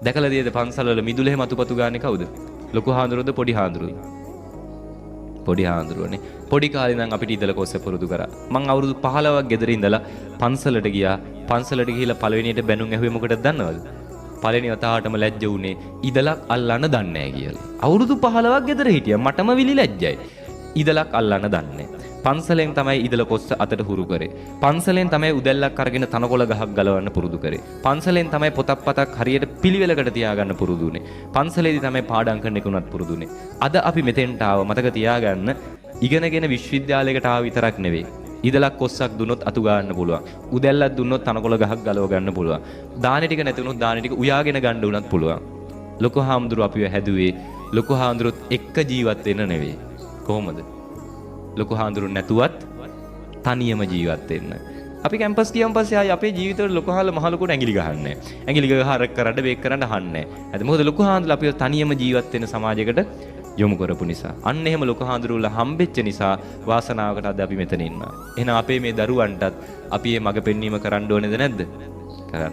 දැකලා තියෙද පන්සල් වල මිදුලේ මතුපතු ගානේ කවුද? ලොකු හාමුදුරුවෝද පොඩි හාමුදුරුවෝද? පොඩි හාමුදුරුවෝනේ. පොඩි කාලේ නම් අපිට ඉඳලා කොස්ස පුරුදු කරා. මං අවුරුදු 15ක් ගෙදර ඉඳලා පන්සලට ගියා. පන්සලට ගිහිල්ලා පළවෙනියට බැනුම් ඇහුවේ මොකටද දන්නවද? පළවෙනි වතාවටම ලැජ්ජ වුණේ ඉදලක් අල්ලන්න දන්නේ නැහැ කියලා. අවුරුදු 15ක් ගෙදර හිටියා. මටම විලි ලැජ්ජයි. ඉදලක් අල්ලන්න දන්නේ. පන්සලෙන් තමයි ඉදල කොස්ස අතට හුරු කරේ. පන්සලෙන් තමයි උදැල්ලක් අරගෙන තනකොළ ගහක් ගලවන්න පුරුදු කරේ. පන්සලෙන් තමයි පොතක් පතක් හරියට පිළිවෙලකට තියාගන්න පුරුදු වුනේ. පන්සලේදී තමයි පාඩම් කරන්න එක උනත් පුරුදු වුනේ. අද අපි මෙතෙන්ට ආව මතක තියාගන්න ඉගෙනගෙන විශ්වවිද්‍යාලයකට ආව විතරක් නෙවෙයි. ඉදලක් කොස්සක් දුන්නොත් අතු ගන්න පුළුවන්. උදැල්ලක් දුන්නොත් තනකොළ ගහක් ගලව ගන්න පුළුවන්. දාන ටික නැති වුණොත් දාන ටික උයාගෙන ගන්න උනත් පුළුවන්. ලොකු හාමුදුරුවෝ අපිව හැදුවේ ලොකු හාමුදුරුවොත් එක්ක ජීවත් වෙන්න නෙවෙයි. කොහොමද? ලොකු හාමුදුරුවෝ නැතුවත් තනියම ජීවත් වෙන්න. අපි කැම්පස් ගියන් පස්සේ ආයි අපේ ජීවිතවල ලොකු හාල මහ ලොකුට ඇඟිලි ගහන්නේ. ඇඟිලි ගහරක් කරන්න බේක් කරන්න අහන්නේ. හරි මොකද ලොකු හාමුදුරුවෝ අපිව තනියම ජීවත් වෙන සමාජයකට යොමු කරපු නිසා. අන්න එහෙම ලොකු හාමුදුරුවෝලා හම්බෙච්ච නිසා වාසනාවකට අද අපි මෙතන ඉන්නවා. එහෙනම් අපේ මේ දරුවන්ටත් අපි මේ මඟ පෙන්වීම කරන්න ඕනේද නැද්ද? කරන්න.